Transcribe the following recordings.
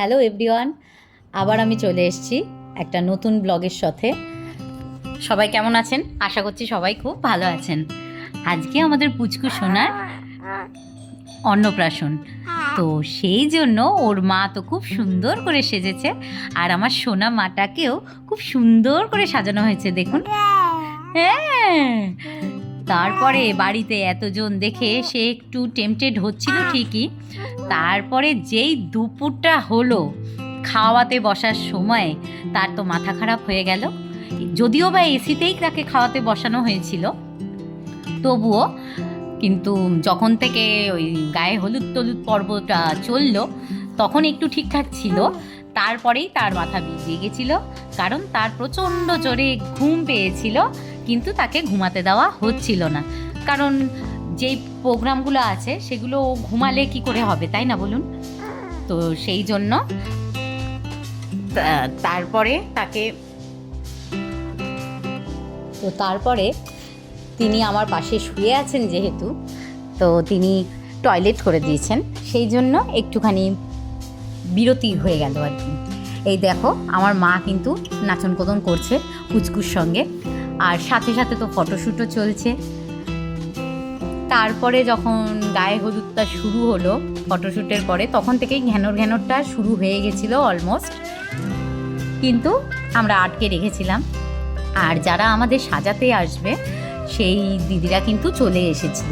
Hello everyone, আবার আমি চলে এসেছি একটা নতুন ব্লগের সাথে। সবাই কেমন আছেন? আশা করছি সবাই খুব ভালো আছেন। আজকে আমাদের পুচকু সোনার অন্নপ্রাশন, তো সেই জন্য ওর মা তো খুব সুন্দর করে সেজেছে, আর আমার সোনা মাটাকেও খুব সুন্দর করে সাজানো হয়েছে দেখুন। হ্যাঁ, তারপরে বাড়িতে এতজন দেখে সে একটু টেম্পটেড হচ্ছিল ঠিকই, তারপরে যেই দুপুরটা হলো খাওয়াতে বসার সময় তার তো মাথা খারাপ হয়ে গেল। যদিও বা এসিতেই তাকে খাওয়াতে বসানো হয়েছিল, তবুও কিন্তু যখন থেকে ওই গায়ে হলুদ টলুদ পর্বটা চললো তখন একটু ঠিকঠাক ছিল, তারপরেই তার মাথা ভিজে গেছিল, কারণ তার প্রচণ্ড জোরে ঘুম পেয়েছিল, কিন্তু তাকে ঘুমাতে দেওয়া হচ্ছিল না। কারণ যেই প্রোগ্রামগুলো আছে সেগুলো ঘুমালে কি করে হবে, তাই না বলুন? তো সেই জন্য তারপরে তিনি আমার পাশে শুয়ে আছেন যেহেতু, তো তিনি টয়লেট করে দিয়েছেন, সেই জন্য একটুখানি বিরতি হয়ে গেল আর কি। এই দেখো আমার মা কিন্তু নাচন কোদন করছে পুচকুর সঙ্গে, আর সাথে সাথে তো ফটোশ্যুটও চলছে। তারপরে যখন গায়ে হলুদটা শুরু হলো ফটোশ্যুটের পরে, তখন থেকেই ঘ্যানোরটা শুরু হয়ে গেছিলো অলমোস্ট, কিন্তু আমরা আটকে রেখেছিলাম। আর যারা আমাদের সাজাতে আসবে সেই দিদিরা কিন্তু চলে এসেছিল।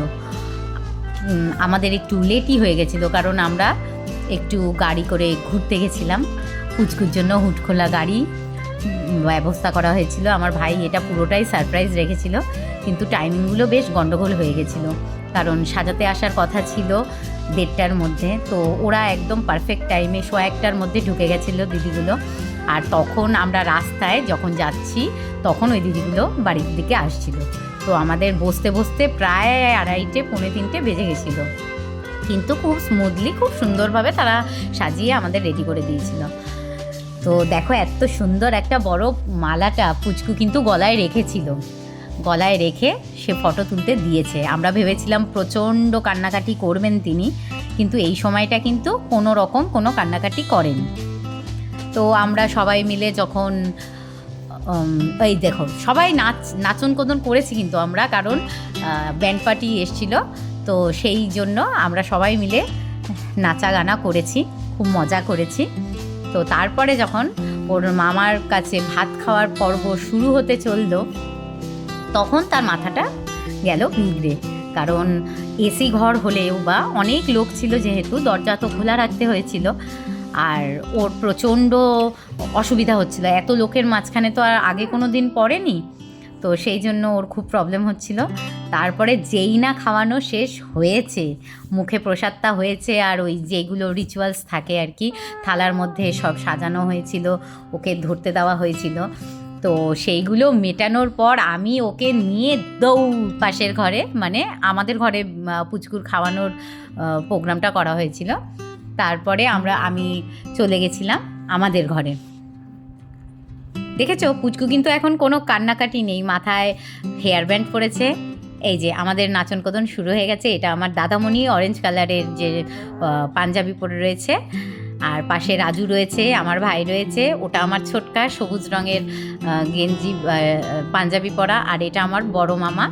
আমাদের একটু লেটই হয়ে গেছিলো, কারণ আমরা একটু গাড়ি করে ঘুরতে গেছিলাম। পুচকুর জন্য হুটখোলা গাড়ি ব্যবস্থা করা হয়েছিল। আমার ভাই এটা পুরোটাই সারপ্রাইজ রেখেছিল, কিন্তু টাইমিংগুলো বেশ গন্ডগোল হয়ে গেছিলো, কারণ সাজাতে আসার কথা ছিল 1:30টার মধ্যে, তো ওরা একদম পারফেক্ট টাইমে 1:15টার মধ্যে ঢুকে গেছিলো দিদিগুলো। আর তখন আমরা রাস্তায় যখন যাচ্ছি তখন ওই দিদিগুলো বাড়ির দিকে আসছিল, তো আমাদের বসতে বসতে প্রায় 2:30 পৌনে 3টে বেজে গেছিলো, কিন্তু খুব স্মুথলি খুব সুন্দরভাবে তারা সাজিয়ে আমাদের রেডি করে দিয়েছিল। তো দেখো এত সুন্দর একটা বড় মালাটা পুচকু কিন্তু গলায় রেখেছিল, গলায় রেখে সে ফটো তুলতে দিয়েছে। আমরা ভেবেছিলাম প্রচণ্ড কান্নাকাটি করবেন তিনি, কিন্তু এই সময়টা কিন্তু কোনো রকম কোনো কান্নাকাটি করেনি। তো আমরা সবাই মিলে যখন এই দেখো সবাই নাচন কোদন করেছি কিন্তু আমরা, কারণ ব্যান্ড পার্টি এসছিল, তো সেই জন্য আমরা সবাই মিলে নাচা গানা করেছি, খুব মজা করেছি। তো তারপরে যখন ওর মামার কাছে ভাত খাওয়ার পর্ব শুরু হতে চলল, তখন তার মাথাটা গেল বিগড়ে, কারণ এসি ঘর হলেও বা অনেক লোক ছিল যেহেতু দরজা তো খোলা রাখতে হয়েছিল, আর ওর প্রচণ্ড অসুবিধা হচ্ছিল। এত লোকের মাঝখানে তো আর আগে কোনো দিন পড়েনি, তো সেই জন্য ওর খুব প্রবলেম হচ্ছিল। তারপরে যেই না খাওয়ানো শেষ হয়েছে, মুখে প্রসাদটা হয়েছে, আর ওই যেগুলো রিচুয়ালস থাকে আর কি, থালার মধ্যে সব সাজানো হয়েছিল, ওকে ধরতে দেওয়া হয়েছিল, তো সেইগুলো মেটানোর পর আমি ওকে নিয়ে দৌড় পাশের ঘরে, মানে আমাদের ঘরে পুচকুর খাওয়ানোর প্রোগ্রামটা করা হয়েছিল, তারপরে আমি চলে গেছিলাম আমাদের ঘরে। দেখেছো পুচকু কিন্তু এখন কোনো কান্নাকাটি নেই, মাথায় হেয়ার ব্যান্ড পরেছে। এই যে আমাদের নাচন কোদন শুরু হয়ে গেছে। এটা আমার দাদামণি অরেঞ্জ কালারের যে পাঞ্জাবি পরে রয়েছে, আর পাশে রাজু রয়েছে, আমার ভাই রয়েছে, ওটা আমার ছোটকা সবুজ রঙের গেঞ্জি পাঞ্জাবি পরা, আর এটা আমার বড় মামা,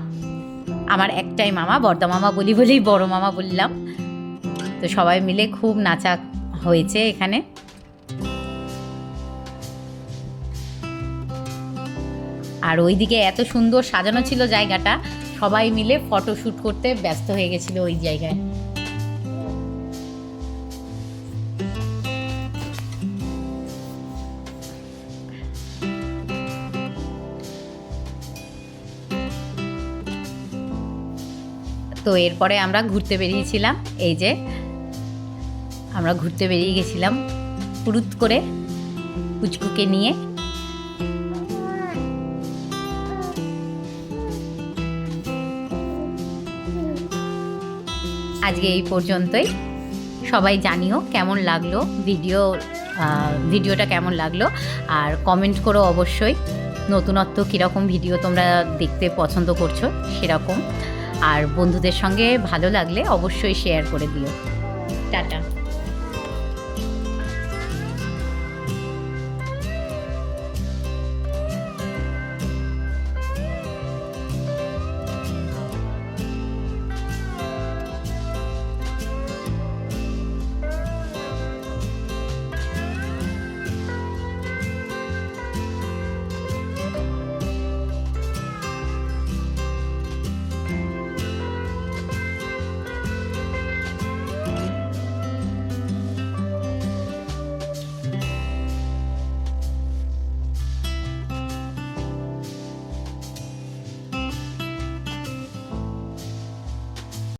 আমার একটাই মামা, বড়দা মামা বলেই বড় মামা বললাম। তো সবাই মিলে খুব নাচা হয়েছে এখানে। আর ওইদিকে এত সুন্দর সাজানো ছিল জায়গাটা, সবাই মিলে ফটোশ্যুট করতে ব্যস্ত হয়ে গেছিল ওই জায়গায়। তো এরপরে আমরা ঘুরতে বেরিয়েছিলাম, এই যে আমরা ঘুরতে বেরিয়ে গেছিলাম পুরুত করে পুচকুকে নিয়ে। আজকে এই পর্যন্তই। সবাই জানিও কেমন লাগলো ভিডিওটা কেমন লাগলো, আর কমেন্ট করো অবশ্যই নতুনত্ব কীরকম ভিডিও তোমরা দেখতে পছন্দ করছো সেরকম, আর বন্ধুদের সঙ্গে ভালো লাগলে অবশ্যই শেয়ার করে দিও। টাটা।